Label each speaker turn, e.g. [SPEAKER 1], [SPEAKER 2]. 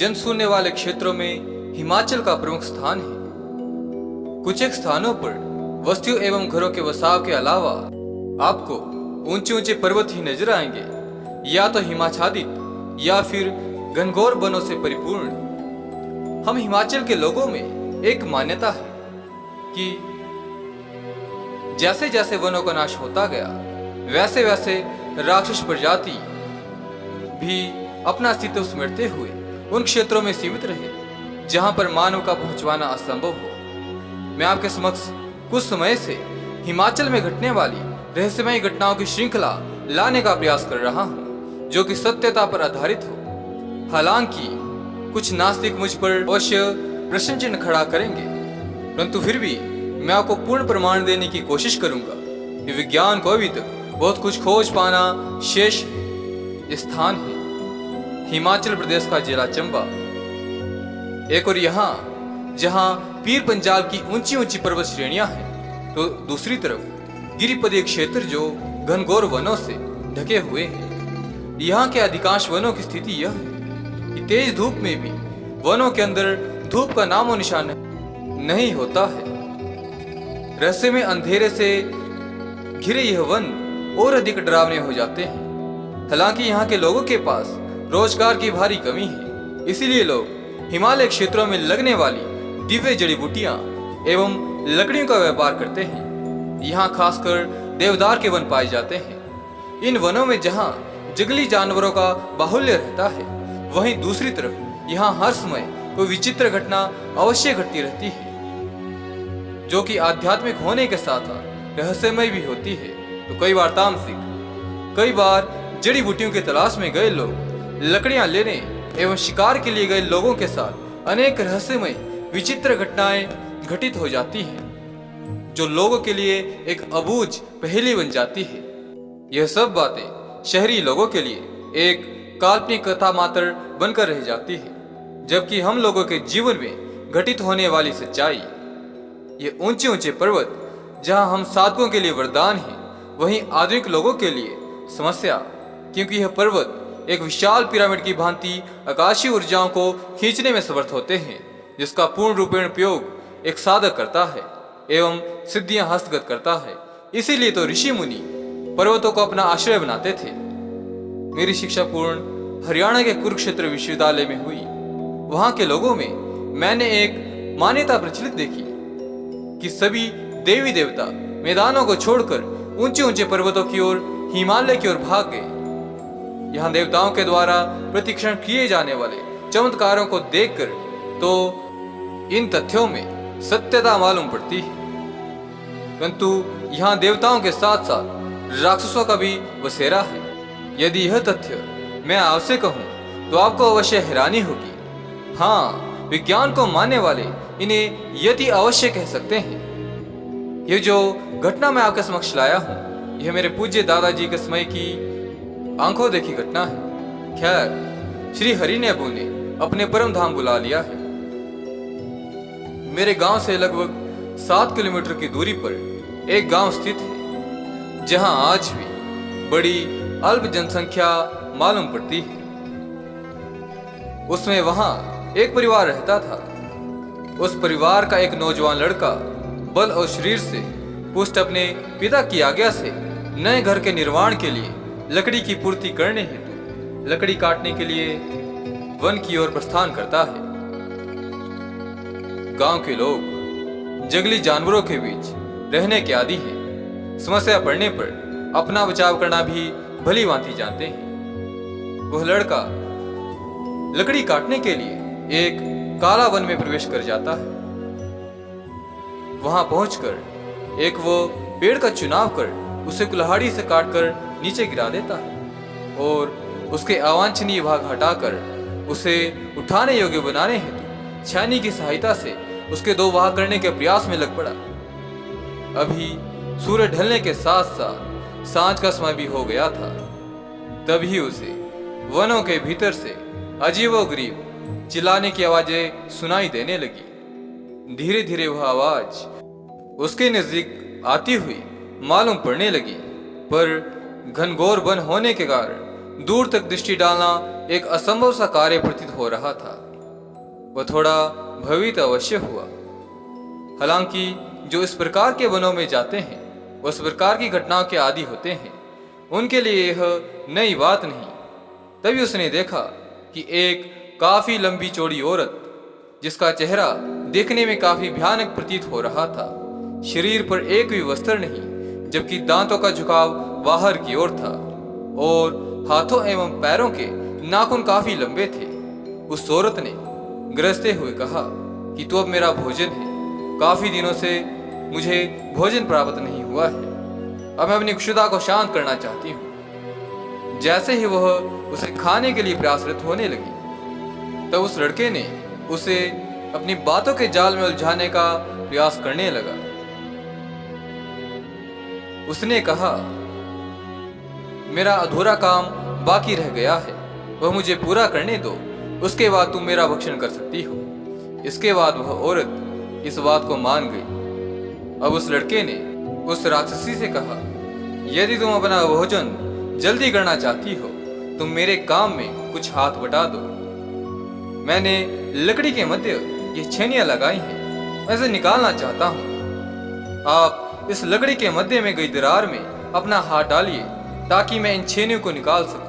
[SPEAKER 1] जनशून्य वाले क्षेत्रों में हिमाचल का प्रमुख स्थान है। कुछ एक स्थानों पर बस्तियों एवं घरों के बसाव के अलावा आपको ऊंचे ऊंचे पर्वत ही नजर आएंगे, या तो हिमाच्छादित या फिर घनघोर वनों से परिपूर्ण। हम हिमाचल के लोगों में एक मान्यता है कि जैसे जैसे वनों का नाश होता गया, वैसे वैसे राक्षस प्रजाति भी अपना अस्तित्व समेटते हुए उन क्षेत्रों में सीमित रहे जहां पर मानव का पहुंचवाना असंभव हो। मैं आपके समक्ष कुछ समय से हिमाचल में घटने वाली रहस्यमय घटनाओं की श्रृंखला लाने का प्रयास कर रहा हूं, जो कि सत्यता पर आधारित हो। हालांकि कुछ नास्तिक मुझ पर अवश्य प्रश्न चिन्ह खड़ा करेंगे, परंतु फिर भी मैं आपको पूर्ण प्रमाण देने की कोशिश करूंगा कि विज्ञान को अभी तक बहुत कुछ खोज पाना शेष है। ये स्थान है हिमाचल प्रदेश का जिला चंबा। एक और यहाँ जहाँ पीर पंजाल की ऊंची ऊंची पर्वत श्रेणियां हैं, तो दूसरी तरफ गिरिपदीय क्षेत्र जो घनघोर वनों से ढके हुए हैं। यहाँ के अधिकांश वनों की स्थिति यह है कि तेज धूप में भी वनों के अंदर धूप का नामो निशान नहीं होता है। रहस्य में अंधेरे से घिरे यह वन और अधिक डरावने हो जाते हैं। हालांकि यहाँ के लोगों के पास रोजगार की भारी कमी है, इसीलिए लोग हिमालय क्षेत्रों में लगने वाली दिव्य जड़ी बूटियां एवं लकड़ियों का व्यापार करते हैं। यहाँ खासकर देवदार के वन पाए जाते हैं। इन वनों में जहाँ जंगली जानवरों का बाहुल्य रहता है, वहीं दूसरी तरफ यहाँ हर समय कोई विचित्र घटना अवश्य घटती रहती है, जो कि आध्यात्मिक होने के साथ रहस्यमय भी होती है। तो कई बार तामसिक, कई बार जड़ी बूटियों की तलाश में गए लोग लकड़ियां लेने एवं शिकार के लिए गए लोगों के साथ अनेक रहस्यमय विचित्र घटनाएं घटित हो जाती हैं, जो लोगों के लिए एक अबूझ पहेली बन जाती है। यह सब बातें शहरी लोगों के लिए एक काल्पनिक कथा मात्र बनकर रह जाती है, जबकि हम लोगों के जीवन में घटित होने वाली सच्चाई, ये ऊंचे ऊंचे पर्वत जहां हम साधकों के लिए वरदान हैं, वहीं आधुनिक लोगों के लिए समस्या, क्योंकि यह पर्वत एक विशाल पिरामिड की भांति आकाशीय ऊर्जाओं को खींचने में समर्थ होते हैं, जिसका पूर्ण रूपेण उपयोग एक साधक करता है एवं सिद्धियां हस्तगत करता है। इसीलिए तो ऋषि मुनि पर्वतों को अपना आश्रय बनाते थे। मेरी शिक्षा पूर्ण हरियाणा के कुरुक्षेत्र विश्वविद्यालय में हुई। वहां के लोगों में मैंने एक मान्यता प्रचलित देखी कि सभी देवी देवता मैदानों को छोड़कर ऊंचे ऊंचे पर्वतों की ओर, हिमालय की ओर भाग गए। यहाँ देवताओं के द्वारा प्रतिक्षण किए जाने वाले चमत्कारों को देखकर तो इन तथ्यों में सत्यता मालूम पड़ती है, परंतु यहाँ देवताओं के साथ साथ राक्षसों का भी बसेरा है। यदि यह तथ्य मैं आपसे कहूँ तो आपको अवश्य हैरानी होगी। हाँ, विज्ञान को मानने वाले इन्हें यति अवश्य कह सकते हैं। यह जो घटना मैं आपके समक्ष लाया हूँ, यह मेरे पूज्य दादाजी के समय की आंखों देखी घटना है। खैर, श्री हरि ने अबू ने अपने परम धाम बुला लिया है। मेरे गांव से लगभग 7 किलोमीटर की दूरी पर एक गांव स्थित है, जहां आज भी बड़ी अल्प जनसंख्या मालूम पड़ती है। उसमें वहां एक परिवार रहता था। उस परिवार का एक नौजवान लड़का बल और शरीर से पुष्ट अपने पिता की आज्ञा से नए घर के निर्माण के लिए लकड़ी की पूर्ति करने हेतु लकड़ी काटने के लिए वन की ओर प्रस्थान करता है। गांव के लोग जंगली जानवरों के बीच रहने के आदी हैं। समस्या पड़ने पर अपना बचाव करना भी भली भांति जानते हैं। वह लड़का लकड़ी काटने के लिए एक काला वन में प्रवेश कर जाता है। वहां पहुंचकर एक वो पेड़ का चुनाव कर उसे कुल्हाड़ी से काटकर नीचे गिरा देता है और उसके अवांछनीय भाग हटाकर उसे उठाने योग्य बनाने हेतु छानी की सहायता से उसके 2 भाग करने के प्रयास में लग पड़ा। अभी सूर्य ढलने के साथ साथ सांझ का समय भी हो गया था। तभी उसे वनों के भीतर से अजीबोगरीब चिल्लाने की आवाजें सुनाई देने लगी। धीरे धीरे वह आवाज उसके नजदीक आती हुई मालूम पड़ने लगी, पर घनघोर वन होने के कारण दूर तक दृष्टि डालना एक असंभव सा कार्य प्रतीत हो रहा था। वह थोड़ा भयभीत अवश्य हुआ। हालांकि जो इस प्रकार के वनों में जाते हैं वह उस प्रकार की घटनाओं के आदी होते हैं, उनके लिए यह नई बात नहीं। तभी उसने देखा कि एक काफी लंबी चौड़ी औरत, जिसका चेहरा देखने में काफी भयानक प्रतीत हो रहा था, शरीर पर एक भी वस्त्र नहीं, जबकि दांतों का झुकाव बाहर की ओर था और हाथों एवं पैरों के नाखून काफी लंबे थे। उस औरत ने गरजते हुए कहा कि तू अब मेरा भोजन है। काफी दिनों से मुझे भोजन प्राप्त नहीं हुआ है। अब मैं अपनी क्षुधा को शांत करना चाहती हूँ। जैसे ही वह उसे खाने के लिए प्रयासरत होने लगी, तब उस लड़के ने उसे अपनी बातों के जाल में उलझाने का प्रयास करने लगा। उसने कहा, मेरा अधूरा काम बाकी रह गया है, वह मुझे पूरा करने दो, उसके बाद तुम मेरा भक्षण कर सकती हो। इसके बाद वह औरत इस बात को मान गई। अब उस लड़के ने उस राक्षसी से कहा, यदि तुम अपना भोजन जल्दी करना चाहती हो, तुम मेरे काम में कुछ हाथ बटा दो। मैंने लकड़ी के मध्य ये छेनियां लगाई हैं, मैं इसे निकालना चाहता हूँ। आप इस लकड़ी के मध्य में गई दरार में अपना हाथ डालिए ताकि मैं इन छेनियों को निकाल सकूं।